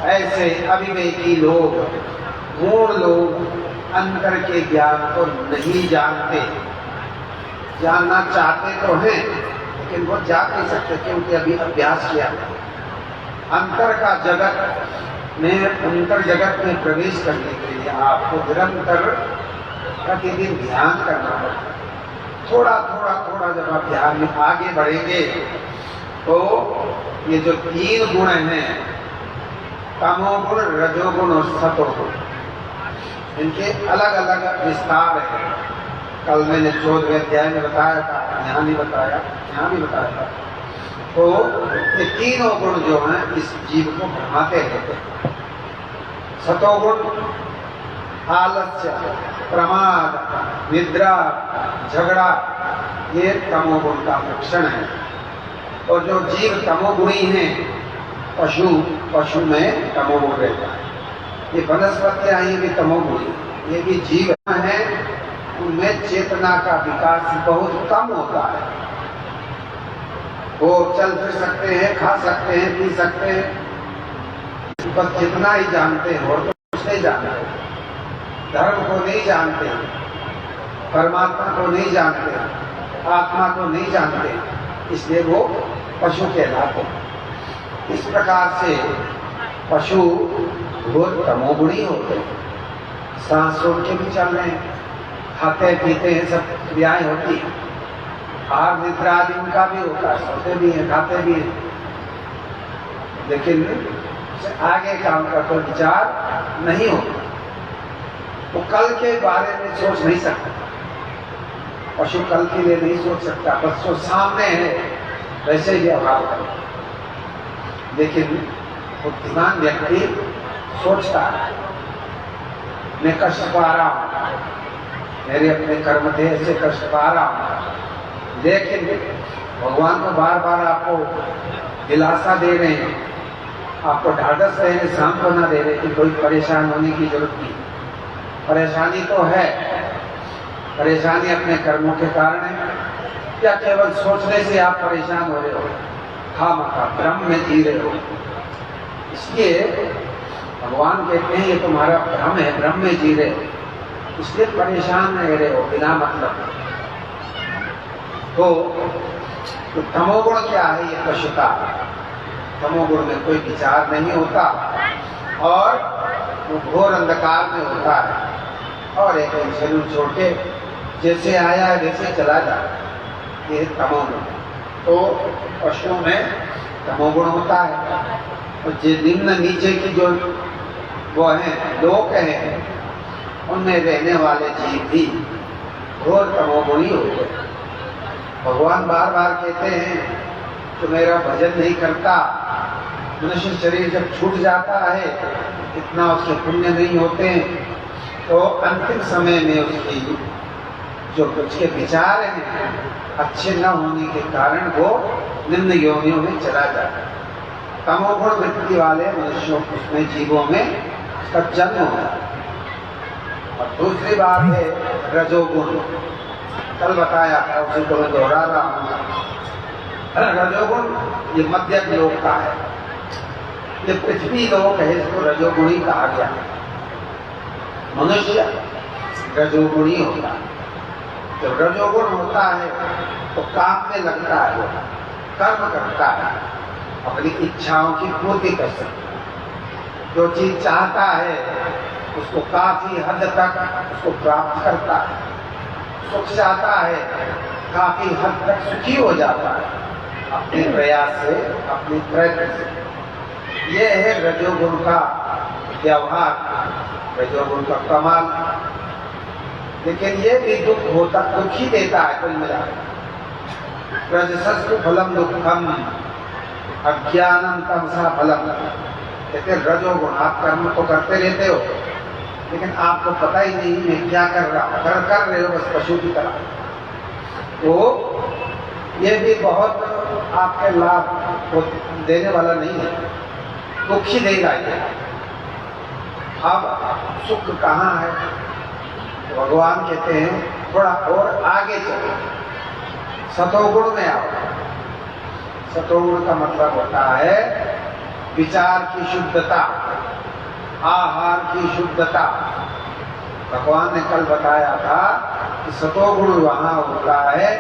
ऐसे अविवेकी लोग, मूढ़ लोग अंतर के ज्ञान को नहीं जानते। जानना चाहते तो हैं लेकिन वो जान नहीं सकते क्योंकि अभी अभ्यास किया नहीं। अंतर का जगत में, अंतर जगत में प्रवेश करने के लिए आपको निरंतर प्रतिदिन ध्यान करना पड़ता है। थोड़ा थोड़ा थोड़ा जब आप ध्यान में आगे बढ़ेंगे तो ये जो तीन गुण हैं, तमोगुण, रजोगुण और सतोगुण, इनके अलग अलग विस्तार हैं। कल मैंने 14वें अध्याय में बताया था, यहाँ भी बताया था। तो ये तीनों गुण जो हैं इस जीव को भ्रमाते रहते हैं। सतोगुण आलस्य, प्रमाद, निद्रा, झगड़ा, ये तमोगुण का लक्षण है। और जो जीव तमोगुणी हैं, पशु में तमोगुण रहता है। ये वनस्पतियां ये भी तमोगुणी, ये भी जीव हैं, उनमें चेतना का विकास बहुत कम होता है। वो चल फिर सकते हैं, खा सकते हैं, पी सकते हैं, बस जितना ही जानते हैं और तो कुछ नहीं जानते। धर्म को नहीं जानते, परमात्मा को नहीं जानते, आत्मा को नहीं जानते, इसलिए वो पशु कहलाते हैं। इस प्रकार से पशु बहुत तमोगुणी होते हैं। सांस रोक के भी चल रहे हैं, खाते पीते हैं, सब क्रियाएं होती हैं। आहार निद्रा आदि उनका भी होता है, सोते भी हैं, खाते भी हैं, लेकिन आगे काम का कोई विचार नहीं होता। वो कल के बारे में सोच नहीं सकता। पशु कल के लिए नहीं सोच सकता, बस जो सामने है वैसे ही व्यवहार करे। लेकिन बुद्धिमान व्यक्ति सोचता है, मैं कष्ट पा रहा हूं, मेरे अपने कर्म थे ऐसे कष्ट पा रहा हूं, लेकिन भगवान को बार बार आपको दिलासा दे रहे हैं, आपको ढाढ़स रहे हैं, सांत्वना दे रहे हैं कि कोई परेशान होने की जरूरत नहीं। परेशानी तो है, परेशानी अपने कर्मों के कारण है या केवल सोचने से आप परेशान हो रहे हो, खामखा भ्रम में जी रहे हो। इसलिए भगवान कहते हैं ये तुम्हारा भ्रम है, भ्रम में जी रहे हो, इसलिए परेशान रह रहे हो बिना मतलब। तो तमोगुण क्या है? ये पशुता। तमोगुण में कोई विचार नहीं होता और वो घोर अंधकार में होता है और एक शरीर छोड़ के जैसे आया है वैसे चला जाए, ये तमोगुण। तो पशुओं में तमोगुण होता है। और जो निम्न नीचे की जो वो हैं, लोक हैं, उनमें रहने वाले जीव भी घोर तमोगुणी होते हैं। भगवान बार बार कहते हैं तो मेरा भजन नहीं करता, मनुष्य शरीर जब छूट जाता है, इतना उसके पुण्य नहीं होते, तो अंतिम समय में उसकी जो उसके विचार हैं अच्छे न होने के कारण वो निम्न योनियों में चला जाता है। तमोगुण वृत्ति वाले मनुष्यों में, जीवों में उसका जन्म होता है। और दूसरी बात है रजोगुण। कल बताया था, उसी को मैं दोहरा रहा हूँ। रजोगुण ये मध्यम लोक का है, ये पृथ्वी लोक है, इसको रजोगुणी कहा गया। मनुष्य रजोगुणी होता है। जब रजोगुण होता है तो काम में लगता है, वो कर्म करता है, अपनी इच्छाओं की पूर्ति कर सकता है। जो चीज चाहता है उसको काफी हद तक उसको प्राप्त करता है। सुख चाहता है, काफी हद तक सुखी हो जाता है अपने प्रयास से, अपने प्रयत्न से। ये है रजोगुण का व्यवहार, रजोगुण का कमाल। लेकिन ये भी दुख होता, दुख ही देता है कुल मिलाकर। रजसस्तु फलम दुखम अज्ञानम तमसा फलम। कहते रजोगुण, आप कर्म तो करते रहते हो लेकिन आपको पता ही नहीं मैं क्या कर रहा हूं, कर रहे हो बस पशु की तरह। तो ये भी बहुत आपके लाभ देने वाला नहीं है, दुख ही देगा ये। अब सुख कहाँ है? तो भगवान कहते हैं थोड़ा और आगे चलो, सतोगुण में आओ। सतोगुण का मतलब होता है विचार की शुद्धता, आहार की शुद्धता। भगवान ने कल बताया था कि सतोगुण वहां होता है,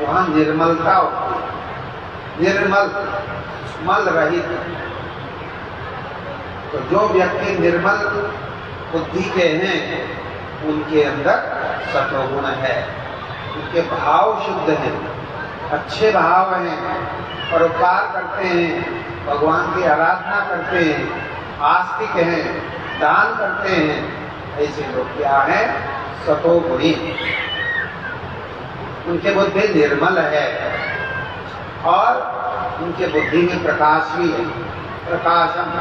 वहां निर्मलता होती है, निर्मल, मल रहित। तो जो व्यक्ति निर्मल बुद्धि के हैं उनके अंदर सतोगुण है, उनके भाव शुद्ध हैं, अच्छे भाव हैं, परोपकार करते हैं, भगवान की आराधना करते हैं, आस्तिक हैं, दान करते हैं। ऐसे लोग क्या हैं? सतोगुणी। उनके बुद्धि निर्मल है और उनके बुद्धि में प्रकाश भी है। प्रकाशम,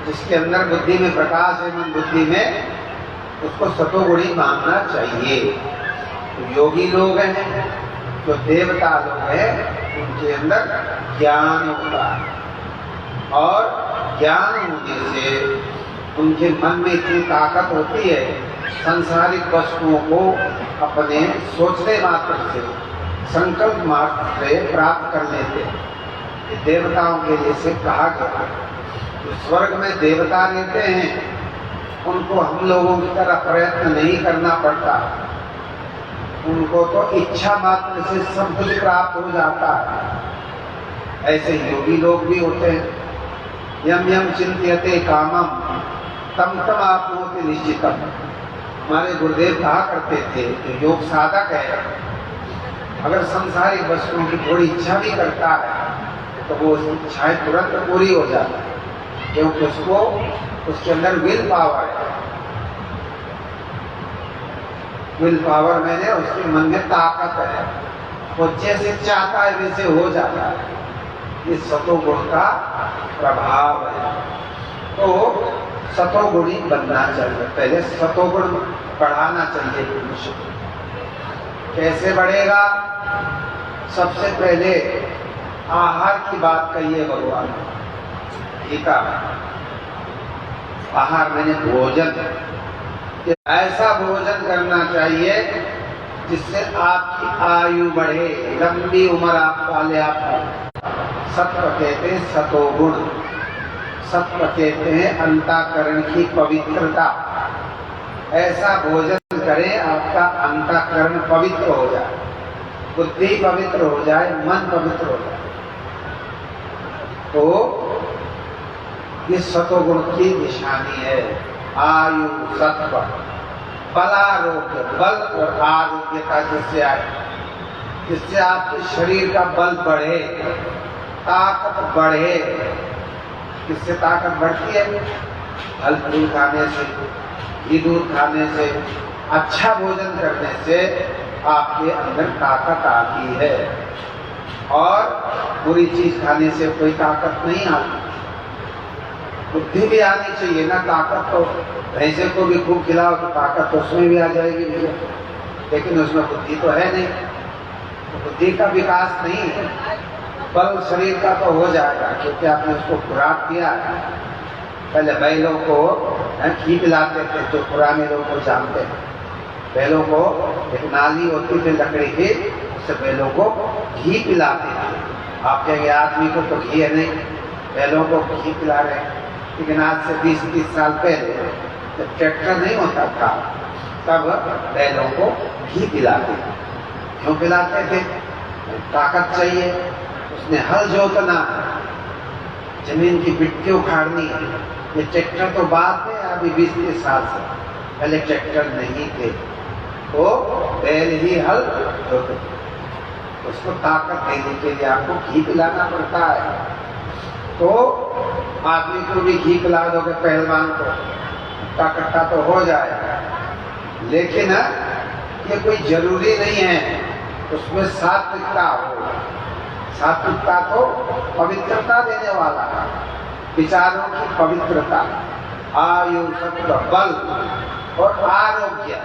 जिसके अंदर बुद्धि में प्रकाश है, मन बुद्धि में, उसको सतोगुणी मानना चाहिए। तो योगी लोग हैं, जो देवता लोग हैं, उनके अंदर ज्ञान होता है और ज्ञान होने से उनके मन में इतनी ताकत होती है, सांसारिक वस्तुओं को अपने सोचने मात्र से, संकल्प मात्र से प्राप्त कर लेते हैं। देवताओं के लिए से कहा गया, जो स्वर्ग में देवता रहते हैं उनको हम लोगों की तरह प्रयत्न नहीं करना पड़ता, उनको तो इच्छा मात्र से सब कुछ प्राप्त हो जाता है। ऐसे योगी लोग भी होते हैं। यम यम चिंत्यते कामम तम तम आपनोति निश्चितम। हमारे गुरुदेव कहा करते थे कि योग साधक है, अगर संसारिक वस्तुओं की थोड़ी इच्छा भी करता है तो वो इच्छाएं तुरंत पूरी हो जाती है, क्योंकि उसको उसके अंदर विल पावर है। विल पावर मैंने उसके मन में ताकत है, वो जैसे चाहता है वैसे हो जाता है। ये सतोगुण का प्रभाव है। तो सतोगुणी बनना चाहिए, पहले सतोगुण बढ़ाना चाहिए मनुष्य को। कैसे बढ़ेगा? सबसे पहले आहार की बात कही है भगवान गीता। आहार मैंने भोजन, ऐसा भोजन करना चाहिए जिससे आपकी आयु बढ़े, लंबी उम्र आप पाले। आप सत्व कहते हैं सतोगुण, सत्व कहते हैं अंतःकरण की पवित्रता। ऐसा भोजन करें आपका अंतःकरण पवित्र हो जाए, बुद्धि पवित्र हो जाए, मन पवित्र हो जाए। तो ये सतोगुण की निशानी है। आयु, सत्व, बलारोग्य, बल और आरोग्यता जिससे आए, जिससे आपके शरीर का बल बढ़े, ताकत बढ़े। किससे ताकत बढ़ती है? फल फूल खाने से, घी दूध खाने से, अच्छा भोजन करने से आपके अंदर ताकत आती है। और बुरी चीज खाने से कोई ताकत नहीं आती। बुद्धि भी आनी चाहिए ना, ताकत तो भैंसे को भी खूब खिलाओ तो ताकत तो उसमें भी आ जाएगी भैया, लेकिन उसमें बुद्धि तो है नहीं, तो बुद्धि का विकास नहीं है। बल शरीर का तो हो जाएगा क्योंकि आपने उसको खुराक दिया है। पहले बैलों को घी पिलाते थे, जो पुराने लोग को जानते हैं। बैलों को एक नाली होती थी लकड़ी की, उससे बैलों को घी पिलाते थे। आप कहेंगे आदमी को तो घी है नहीं, बैलों को घी पिला रहे हैं। लेकिन आज से 20-30 साल पहले जब ट्रैक्टर नहीं होता था तब बैलों को घी पिलाते थे। क्यों पिलाते थे? ताकत चाहिए, उसने हल जोतना, जमीन की मिट्टी उखाड़नी है। ये ट्रैक्टर तो बाद में, अभी 20-30 साल से, पहले ट्रैक्टर नहीं थे तो बैल ही हल जोते। उसको ताकत देने के लिए आपको घी पिलाना पड़ता है। तो आदमी को भी घी पिला दोगे पहलवान को, ताकत तो हो जाएगा। लेकिन ये कोई जरूरी नहीं है उसमें सात्विकता हो। सात्विकता तो पवित्रता देने वाला है, विचारों की पवित्रता, आयु, सत्व, बल और आरोग्य,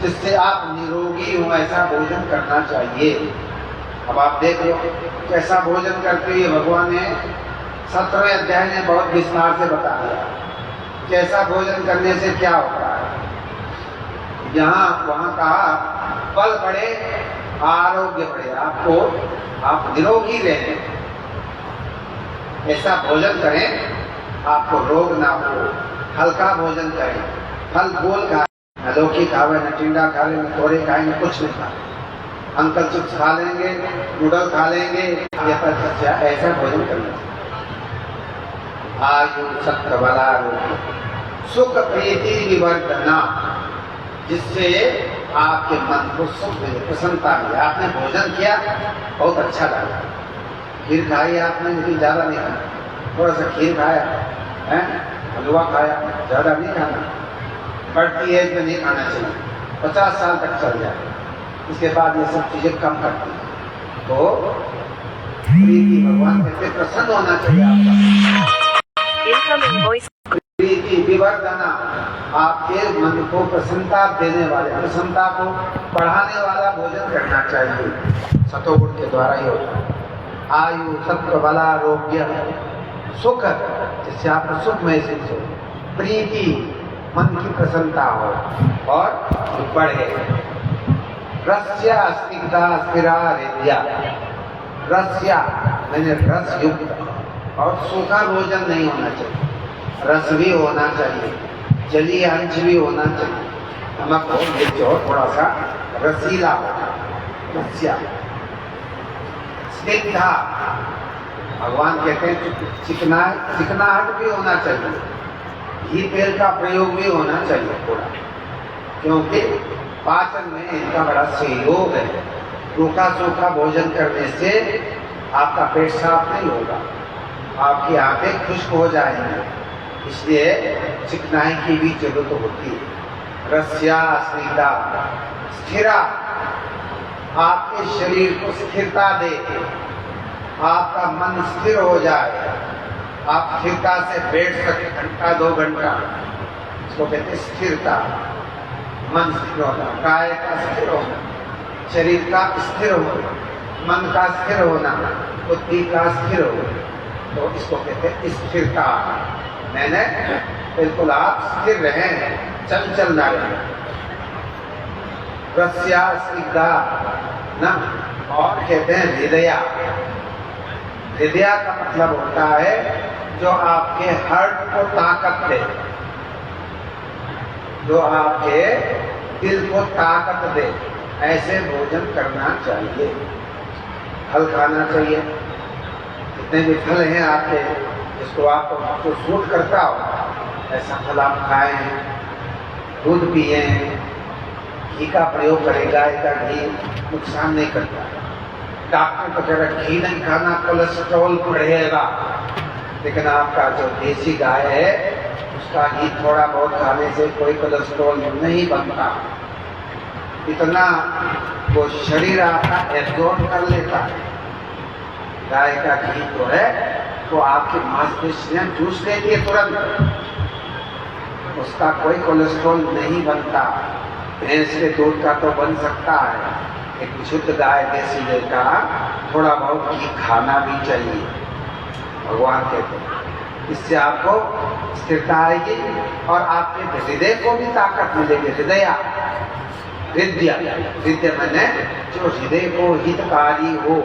जिससे आप निरोगी हो, ऐसा भोजन करना चाहिए। अब आप देख लो कैसा भोजन करते हुए भगवान ने 17वें अध्याय में बहुत विस्तार से बता दिया कैसा भोजन करने से क्या होता है। यहाँ वहाँ कहा बल बढ़े, आरोग्य बढ़े, आपको आप निरोगी रहे। ऐसा भोजन करें आपको रोग ना हो। हल्का भोजन करें, फल फूल खाए, लौकी खावे, न टिंडा खा लें, न तोरे खाएंगे, कुछ नहीं खा। अंकल चिप्स खा लेंगे, नूडल खा लेंगे, ऐसा भोजन करना। आयु सत्र बला सुख प्रीति विवर्धना, जिससे आपके मन को सुख मिले, प्रसन्नता मिले। आपने भोजन किया, बहुत अच्छा लगा। खीर खाई आपने, लेकिन ज़्यादा नहीं खाना, थोड़ा सा खीर खाया है, हलवा खाया, ज़्यादा नहीं खाना। बढ़ती एज में नहीं खाना चाहिए, 50 साल तक चल जाए, इसके बाद ये सब चीज़ें कम करती हैं। तो प्रीति, भगवान कहते प्रसन्न होना चाहिए आपका। प्रीति विवर्धना, आपके मन को प्रसन्नता देने वाले, प्रसन्नता को बढ़ाने वाला भोजन करना चाहिए। सतोगुण के द्वारा ही होता है। आयु सत्व बलारोग्य सुख, जिससे आपको सुख महसूस हो, प्रीति मन की प्रसन्नता हो और बढ़े। रस्या स्निग्धा स्थिरा हृदया, रस्या मैंने रस युक्त और सूखा भोजन नहीं होना चाहिए, रस भी होना चाहिए, जलीय अंश भी होना चाहिए। नमक हो, मिर्च हो, थोड़ा सा रसीला हो, रस्या। स्निग्धा, भगवान कहते हैं चिकनाहट भी होना चाहिए, घी तेल का प्रयोग भी होना चाहिए थोड़ा, क्योंकि पाचन में इनका बड़ा सहयोग है। रूखा सूखा भोजन करने से आपका पेट साफ नहीं होगा, आपकी आंखें खुश्क हो जाएंगी, इसलिए चिकनाई की भी जरूरत होती है। रस्या स्निग्धा स्थिरा, आपके शरीर को स्थिरता दे, आपका मन स्थिर हो जाए, आप स्थिरता से बैठ सके घंटा 2 घंटा, इसको कहते हैं स्थिरता। मन स्थिर होना, काय का स्थिर होना, शरीर का स्थिर होना, मन का स्थिर होना, बुद्धि का स्थिर होना, तो इसको कहते हैं स्थिरता। मैंने बिल्कुल आप स्थिर रहें, चंचल ना रहें। रस्या स्निग्धा ना, और कहते हैं हृदया। हृदया का मतलब होता है जो आपके हार्ट को ताकत दे, जो आपके दिल को ताकत दे, ऐसे भोजन करना चाहिए। फल खाना चाहिए, जितने भी फल हैं आपके, जिसको आपको सूट करता हो ऐसा फल आप खाएं, दूध पिए, घी का प्रयोग करें, गाय का घी नुकसान नहीं करता। डॉक्टर तो कह रहा घी नहीं खाना, कोलेस्ट्रॉल बढ़ेगा, लेकिन आपका जो देसी गाय है उसका घी थोड़ा बहुत खाने से कोई कोलेस्ट्रॉल नहीं बनता, इतना वो शरीर आपका एब्जॉर्ब कर लेता है। गाय का घी तो है तो आपकी मांसपेशियां चूस लेती है तुरंत, उसका कोई कोलेस्ट्रॉल नहीं बनता। भैंस के दूध का तो बन सकता है, एक शुद्ध गाय देसी गाय का थोड़ा बहुत घी खाना भी चाहिए, भगवान कहते हैं। इससे आपको स्थिरता आएगी और आपके हृदय को भी ताकत मिलेगी। हृदय हृदय मैंने जो हृदय को हितकारी हो,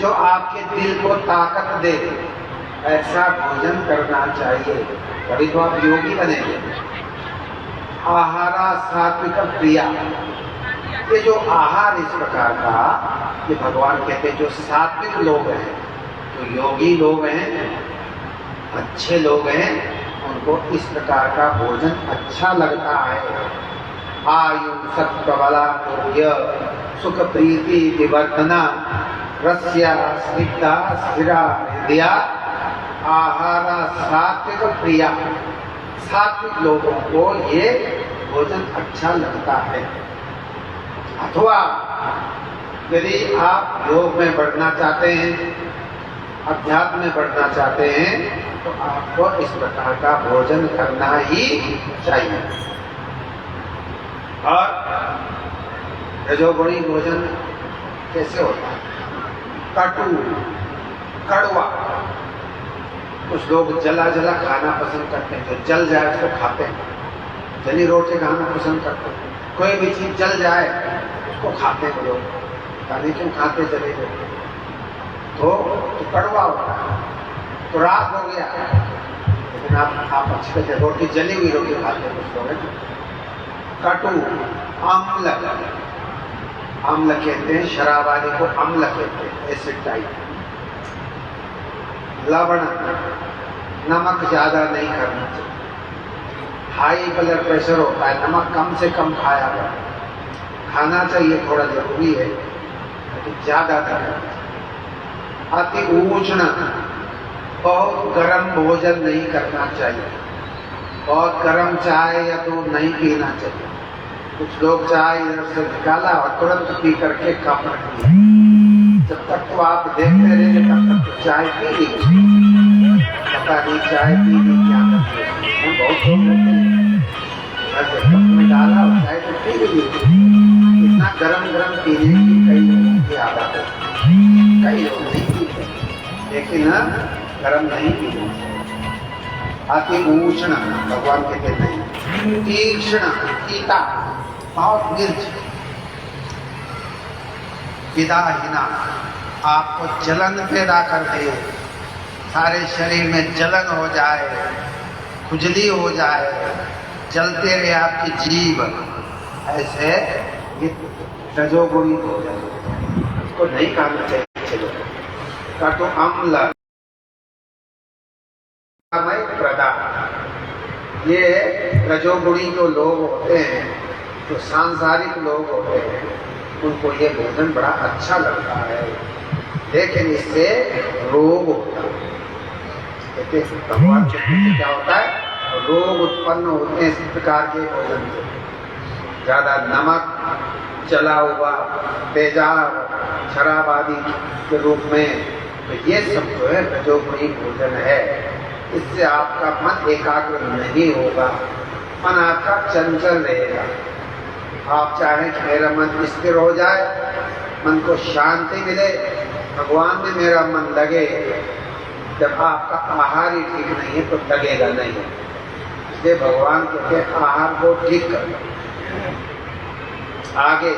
जो आपके दिल को ताकत दे, ऐसा भोजन करना चाहिए, तभी तो आप योगी बनेंगे। आहारा सात्विक प्रिया, ये जो आहार इस प्रकार का, ये भगवान कहते हैं जो सात्विक लोग हैं, जो योगी लोग हैं, अच्छे लोग हैं, उनको इस प्रकार का भोजन अच्छा लगता है। आयु सत्वबला सुख प्रीति विवर्धना रस्या स्निग्धा स्थिरा हृदया आहारा सात्विक प्रिया, सात्विक लोगों को ये भोजन अच्छा लगता है। अथवा यदि आप योग में बढ़ना चाहते हैं, अध्यात्म में बढ़ना चाहते हैं, तो आपको इस प्रकार का भोजन करना ही चाहिए। और रजोगुणी भोजन कैसे होता है? कटु, कड़वा। कुछ लोग जला जला खाना पसंद करते हैं, जो जल जाए उसको खाते हैं, जली रोटी खाना पसंद करते हैं, कोई भी चीज जल जाए उसको खाते हैं लोग। खाने क्यों खाते जले रोटी? तो कड़वा होता है। खुराक हो गया, लेकिन आप अच्छी कहते रोटी, जली हुई रोटी खाते हैं कुछ लोग। कटु, अम्ल, अम्ल कहते हैं, शराब आदि को अम्ल कहते हैं, एसिड टाइप। लवण, नमक ज्यादा नहीं करना चाहिए। हाई ब्लड प्रेशर होता है, नमक कम से कम खाया जाए, खाना चाहिए, थोड़ा जरूरी है, लेकिन ज्यादा नहीं। अति उष्ण, बहुत गर्म भोजन नहीं करना चाहिए, बहुत गर्म चाय या दूध नहीं पीना चाहिए। कुछ लोग चाय इधर से निकाला और तुरंत पी करके कप रख दिया। जब तक तो आप देखते रहेंगे तब तक तो चाय पी ली, पता नहीं चाय पी ली क्या करते हैं। बहुत लोग होते हैं ऐसे कप में डाला और चाय तो पी ली, इतना गरम गरम पीने की कई लोगों की आदत है, कई लोग नहीं पीते, लेकिन गरम नहीं पीना। अति उष्ण, भगवान कहते नहीं। तीक्ष्ण, तीता, बहुत मिर्च। विदाहीना, आपको जलन पैदा कर दे, सारे शरीर में जलन हो जाए, खुजली हो जाए, जलते रहे आपकी जीभ, ऐसे ये रजोगुणी हो जाए, उसको नहीं खाना चाहिए। कटु, अम्ल, प्रदा, ये रजोगुणी जो लोग होते हैं, जो सांसारिक लोग होते हैं, उनको ये भोजन बड़ा अच्छा लगता है, लेकिन इससे रोग होता है। कहते भगवान से क्या होता है, रोग उत्पन्न होते हैं इस प्रकार के भोजन से। ज्यादा नमक, जला हुआ, तेजाब, शराब आदि के रूप में, तो ये सब जो है रजोगुणी भोजन है। इससे आपका मन एकाग्र नहीं होगा, मन आपका चंचल रहेगा। आप चाहें कि मेरा मन स्थिर हो जाए, मन को शांति मिले, भगवान में मेरा मन लगे, जब आपका आहार ही ठीक नहीं है तो लगेगा नहीं। इसलिए भगवान कहते हैं आहार को ठीक कर। आगे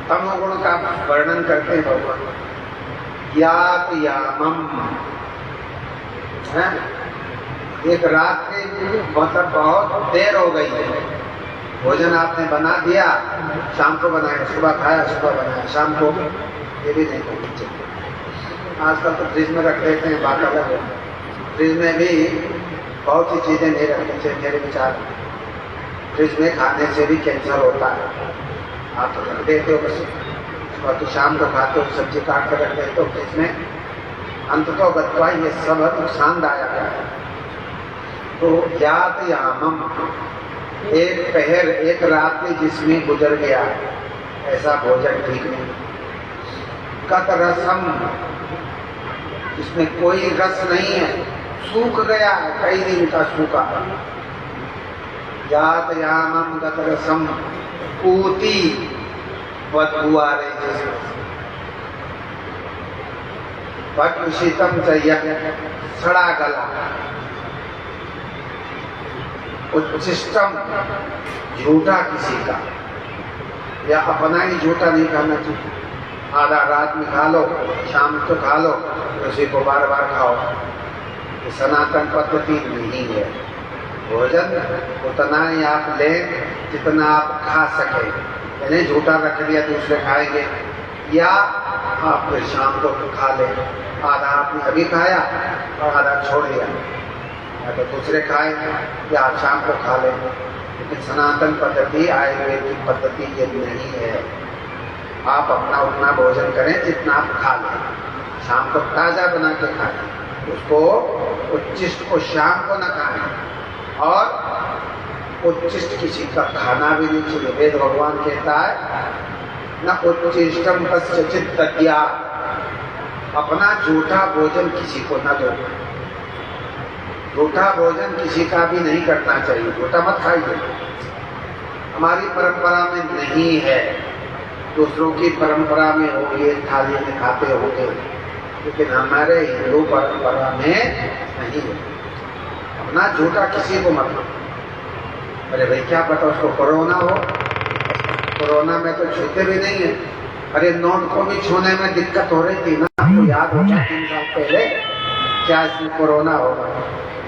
तमोगुण का वर्णन करते हैं भगवान। यात यामम, एक रात के मतलब बहुत देर हो गई है, भोजन आपने बना दिया, शाम को बनाया, सुबह खाया, सुबह बनाया, शाम को, ये भी नहीं करनी चाहिए। आजकल तो फ्रिज में रख देते हैं, बात अलग है। फ्रिज में भी बहुत सी चीज़ें नहीं रखनी चाहिए मेरे विचार में। फ्रिज में खाने से भी कैंसर होता है। आप तो रख देते हो बस, सुबह तो शाम को खाते हो, सब्जी काट कर रख देते हो फ्रिज में, अंततः गत्वा ये सब नुकसानदायक है। तो यात यामम, एक पहर, एक रात में जिसमें गुजर गया, ऐसा भोजन ठीक नहीं। कत रसम, इसमें कोई रस नहीं है, सूख गया है, कई दिन का सूखा। यात यामम गत रसम, ऊती, बदबू आ रही जिसमें। पटुषितम चाहिए, सड़ा गला। उच्चिष्टम, झूठा किसी का, या अपना ही झूठा नहीं खाना चाहिए। आधा रात में खा लो, शाम को खा लो, उसी को बार बार खाओ। ये सनातन पद्धति नहीं है। भोजन उतना ही आप लें जितना आप खा सके, यानी झूठा रख दिया दूसरे खाएंगे, या आप फिर शाम को खा लें। आधा आपने अभी खाया और आधा छोड़ दिया, या तो दूसरे खाएं या आप शाम को खा लें। लेकिन सनातन पद्धति, आयुर्वेद की पद्धति ये नहीं है। आप अपना उतना भोजन करें जितना आप खा लें, शाम को ताज़ा बना के खाएं, उसको उच्चिष्ट को शाम को न खाएं, और उच्चिष्ट किसी का खाना भी नहीं चाहिए। वेद भगवान कहता है न उच्चिष्टम कस्यचित् तद्यात्, अपना झूठा भोजन किसी को न दो। झूठा भोजन किसी का भी नहीं करना चाहिए, झूठा मत खाइए। हमारी परंपरा में नहीं है, दूसरों की परंपरा में होगी, थाली में खाते होंगे, लेकिन हमारे हिंदू परंपरा में नहीं है। अपना झूठा किसी को मत। अरे भाई क्या पता उसको कोरोना हो, कोरोना में तो छूते भी नहीं है। अरे नोट को भी छूने में दिक्कत हो रही थी ना, आपको याद होगा 3 साल पहले क्या इसमें कोरोना होगा?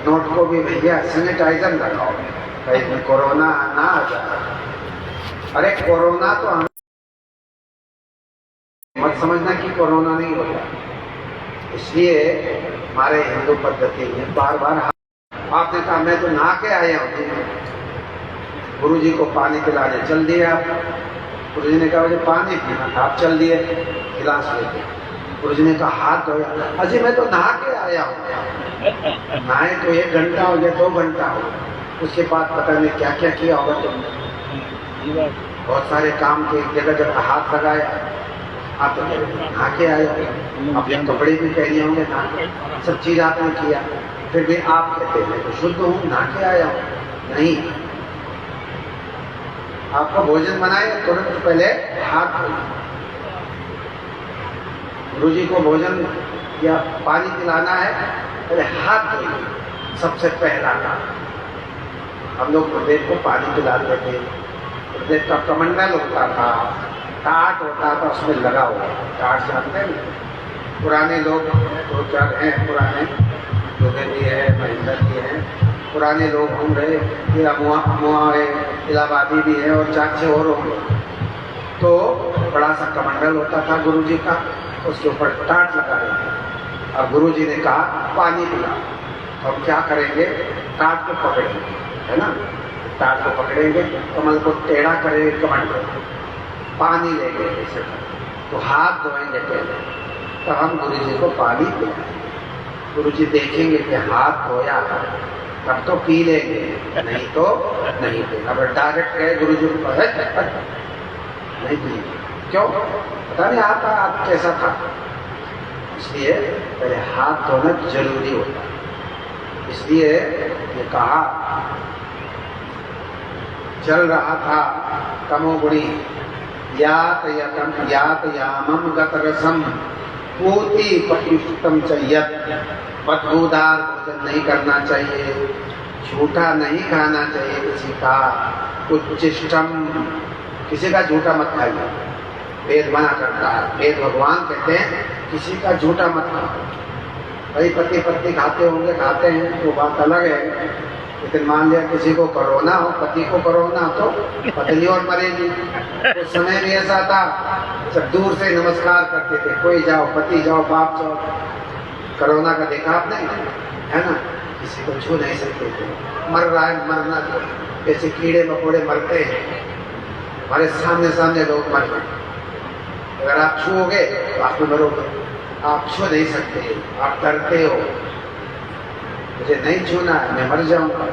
नोट को भी भैया सैनिटाइजर लगाओ, कहीं कोरोना ना आ जाए। अरे कोरोना तो हम मत समझना कि कोरोना नहीं होगा। इसलिए हमारे हिंदू पद्धति में बार बार आपने कहा मैं तो नहा के आया हूँ, गुरु जी को पानी पिलाने चल दिए आप। गुरु जी ने कहा मुझे पानी पीना था, आप चल दिए गिलास लेके। गुरु जी ने कहा हाथ धोया, अजी मैं तो नहा के आया हूँ। नहाए तो 1 घंटा हो गया, 2 घंटा हो गया, उसके बाद पता नहीं क्या क्या किया होगा तुमने। बहुत सारे काम के जगह जगह हाथ लगाया, आप तो नहा के आए, अपने कपड़े भी पहने होंगे, सब चीज आपने किया, फिर भी आप कहते हैं तो शुद्ध हूँ, नहा के आया हूँ। नहीं, आपको भोजन बनाए तुरंत पहले हाथ धोइए। गुरु जी को भोजन या पानी पिलाना है, पहले हाथ धोइए, सबसे पहला काम। हम लोग गुरुदेव को पानी पिलाते थे, गुरुदेव का कमंडल होता था, टाट होता था, उसमें लगा हुआ। टाट जानते हैं पुराने लोग, 2-4 हैं पुराने, जोगे भी है, महेंद्र भी है, पुराने लोग घूम रहे, ये अमुआ है, इलाहाबादी भी है और 4-6 और होंगे। तो बड़ा सा कमंडल होता था गुरु जी का, उसके ऊपर टाट लगा रहे और गुरु जी ने कहा पानी पिला। तो हम क्या करेंगे, टाट को पकड़ेंगे, है ना, टाट को पकड़ेंगे, कमल को टेढ़ा करेंगे, कमंडल पानी लेंगे जैसे, तो हाथ धोएंगे पहले, तो हम गुरु जी को पानी पिलाएंगे। गुरु जी देखेंगे कि हाथ धोया तब तो पी लेंगे, नहीं तो नहीं पिएंगे। अगर डायरेक्ट गए गुरु जी को नहीं पिएंगे, क्यों? पता नहीं आपका हाथ कैसा था। इसलिए पहले हाथ धोना जरूरी होता है। इसलिए ये कहा, चल रहा था तमोगुणी यात यामम गतरसम पूति पत्युष्टम चयत। बदबूदार भोजन नहीं करना चाहिए, झूठा नहीं खाना चाहिए किसी का, उच्चिष्टम, किसी का झूठा मत खाइए, वेद मना करता है। वेद भगवान कहते हैं किसी का झूठा मत खाओ। भाई पति पत्नी खाते होंगे, खाते हैं तो बात अलग है, लेकिन मान लिया किसी को कोरोना हो, पति को कोरोना तो पत्नी और मरेगी। उस समय भी ऐसा था, सब दूर से नमस्कार करते थे, कोई जाओ, पति जाओ, बाप जाओ। कोरोना का देखा आपने, है ना, किसी को छू नहीं सकते थे। मर रहा है, मरना दो, जैसे कीड़े मकोड़े मरते हैं, हमारे सामने सामने लोग मर रहे। अगर आप छूओगे तो आप मरोगे, आप छू नहीं सकते, आप डरते हो, मुझे नहीं छूना है, मैं मर जाऊंगा।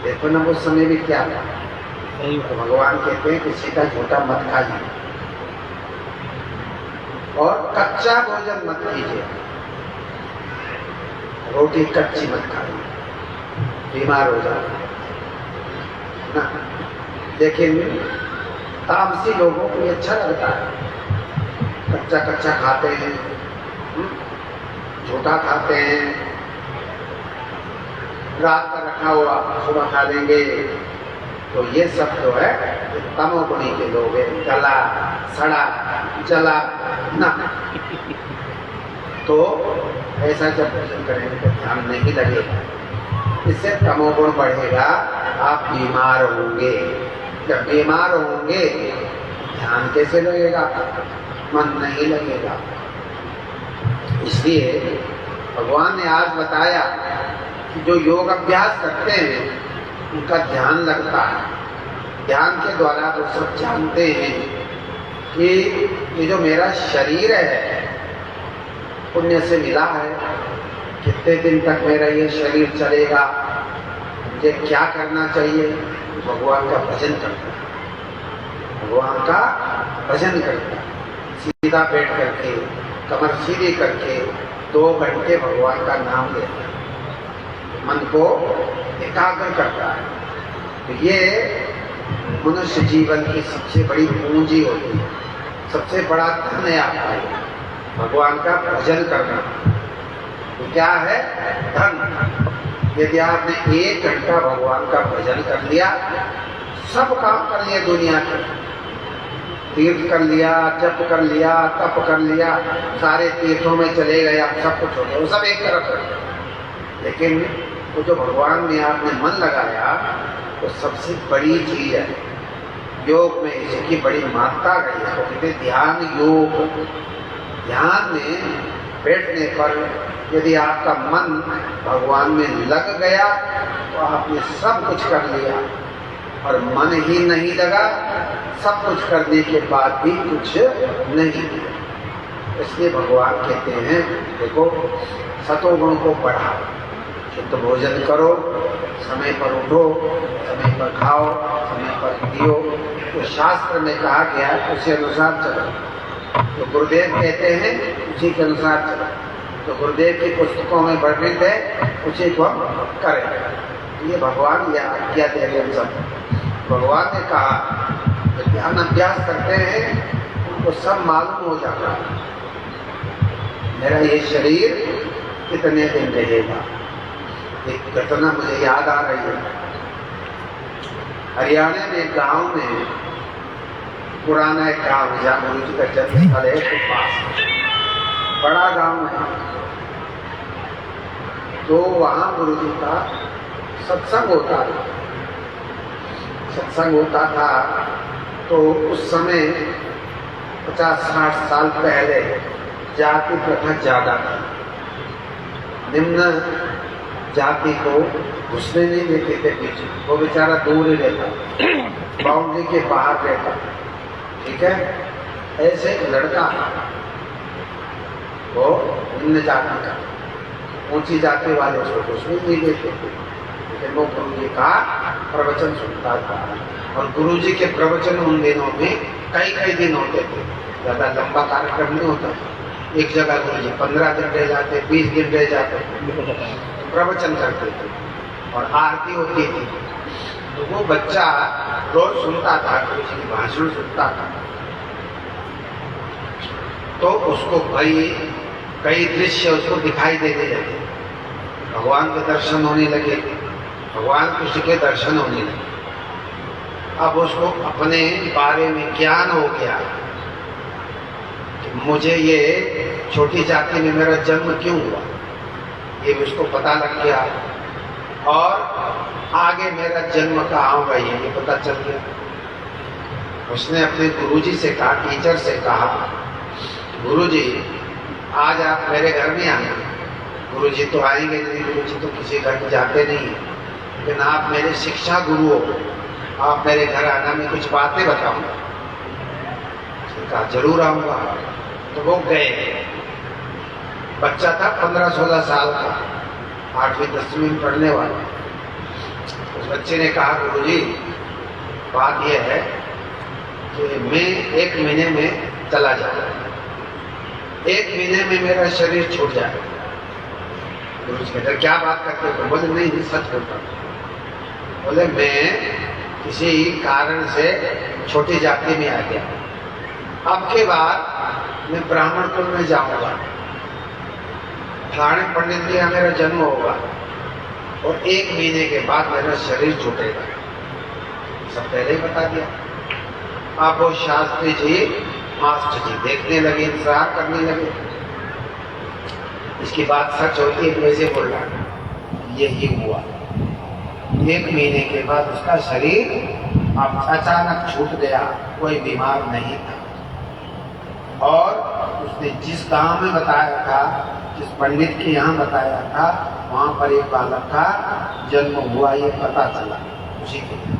देखो ना उस समय भी क्या था। तो भगवान कहते हैं किसी का झूठा मत खाइए और कच्चा भोजन मत कीजिए, रोटी कच्ची मत खाइए, बीमार हो जाए ना। लेकिन तामसी लोगों को ये अच्छा लगता है, कच्चा कच्चा खाते हैं, झूठा खाते हैं, रात का रखा हुआ सुबह खा लेंगे। तो ये सब जो है तमोगुणी के लोग हैं, गला सड़ा जला ना। तो ऐसा जब भोजन करेंगे तो ध्यान नहीं लगेगा, इससे तमोगुण बढ़ेगा, आप बीमार होंगे। जब बीमार होंगे ध्यान कैसे लगेगा, मन नहीं लगेगा। इसलिए भगवान ने आज बताया कि जो योग अभ्यास करते हैं उनका ध्यान लगता है। ध्यान के द्वारा वो सब जानते हैं कि ये जो मेरा शरीर है पुण्य से मिला है, कितने दिन तक मेरा ये शरीर चलेगा, मुझे क्या करना चाहिए, भगवान का भजन करता है, भगवान का भजन करता है। सीधा बैठ करके, कमर सीधी करके 2 घंटे भगवान का नाम लेता है, मन को एकाग्र करता है। तो ये मनुष्य जीवन की सबसे बड़ी पूंजी होती है, सबसे बड़ा धन है आपका, भगवान का भजन करना। तो क्या है धन। यदि आपने 1 घंटा भगवान का भजन कर लिया, सब काम कर लिए दुनिया के, तीर्थ कर लिया, जप कर लिया, तप कर लिया, सारे तीर्थों में चले गए, आप सब कुछ हो गया, वो सब एक तरफ रख। लेकिन वो जो भगवान ने आपने मन लगाया वो सबसे बड़ी चीज है। योग में इसकी बड़ी महत्ता गई, इसको कहते ध्यान योग। ध्यान में बैठने पर यदि आपका मन भगवान में लग गया तो आपने सब कुछ कर लिया, और मन ही नहीं लगा, सब कुछ करने के बाद भी कुछ नहीं किया। इसलिए भगवान कहते हैं देखो, सतोगुण को बढ़ाओ, शुद्ध भोजन करो, समय पर उठो, समय पर खाओ, समय पर पियो, तो शास्त्र में कहा गया उसी अनुसार चलो। तो गुरुदेव कहते हैं उसी के अनुसार चलो, तो गुरुदेव की पुस्तकों में वर्णित है उसी को हम करें। ये भगवान यह आज्ञा दे रहे हम सब। भगवान ने कहा कि ध्यान अभ्यास करते हैं उनको सब मालूम हो जाता है मेरा ये शरीर कितने दिन रहेगा। एक घटना मुझे याद आ रही है। हरियाणा में एक गांव में, पुराना एक गांव है जहाँ गुरु जी का जन्म स्थल है, तो पास बड़ा गांव है। तो वहाँ गुरु जी का सत्संग होता था। सत्संग होता था तो उस समय 50-60 साल पहले जाति प्रथा ज्यादा थी। निम्न जाति को घुसने नहीं देते थे पीछे, वो बेचारा दूर ही रहता, बाउंड्री के बाहर रहता। ठीक है, ऐसे एक लड़का वो निम्न जाति का, ऊंची जाति वाले उसको घुसने नहीं देते थे, लेकिन वो गुरु जी का प्रवचन सुनता था। और गुरु जी के प्रवचन उन दिनों में कई दिन होते थे, ज्यादा लंबा कार्यक्रम नहीं होता। एक जगह गुरु जी 15 दिन रह जाते, 20 दिन रह जाते, प्रवचन करते थे और आरती होती थी। तो वो बच्चा रोज सुनता था, गुरु जी की भाषण सुनता था। तो उसको कई दृश्य उसको दिखाई देने लगे, भगवान के दर्शन होने लगे, भगवान कृष्ण के दर्शन होने लगे। अब उसको अपने बारे में ज्ञान हो गया कि मुझे ये छोटी जाति में मेरा जन्म क्यों हुआ, ये भी उसको पता लग गया। और आगे मेरा जन्म कहाँ होगा ये पता चल गया। उसने अपने गुरुजी से कहा, टीचर से कहा, गुरुजी आज आप मेरे घर में आना। गुरुजी तो आएंगे नहीं, गुरुजी तो किसी घर में जाते नहीं, लेकिन आप मेरे शिक्षा गुरु हो, आप मेरे घर आना, मैं कुछ बातें बताऊंगा। कहा जरूर आऊंगा। तो वो गए। बच्चा था 15-16 साल का, 8वीं-10वीं में पढ़ने वाला। उस बच्चे ने कहा, गुरुजी बात यह है कि मैं 1 महीने में चला जाऊंगा, 1 महीने में मेरा शरीर छूट जाए। गुरुजी कहते क्या बात करते हो? बोले नहीं सच बोलता। बोले मैं किसी कारण से छोटी जाति में आ गया, अब के बाद मैं ब्राह्मण कुल में जाऊंगा, फलाने पंडित के यहाँ मेरा जन्म होगा और 1 महीने के बाद मेरा शरीर छूटेगा। सब पहले ही बता दिया। अब वो शास्त्री जी, मास्टर जी देखने लगे, इंतजार करने लगे। इसकी बात सच होती है वैसे बोल रहा, यही हुआ। 1 महीने के बाद उसका शरीर अब अचानक छूट गया, कोई बीमार नहीं था। और उसने जिस गांव में बताया था, जिस पंडित के यहाँ बताया था, वहां पर एक बालक का जन्म हुआ, ये पता चला उसी के।